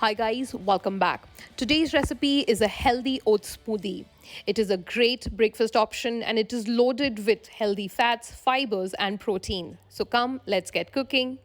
Hi guys, welcome back. Today's recipe is a healthy oats smoothie. It is a great breakfast option and it is loaded with healthy fats, fibers and protein. So come, let's get cooking.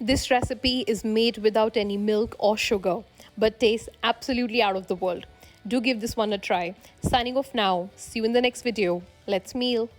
This recipe is made without any milk or sugar, but tastes absolutely out of the world. Do give this one a try. Signing off now. See you in the next video. Let's meal.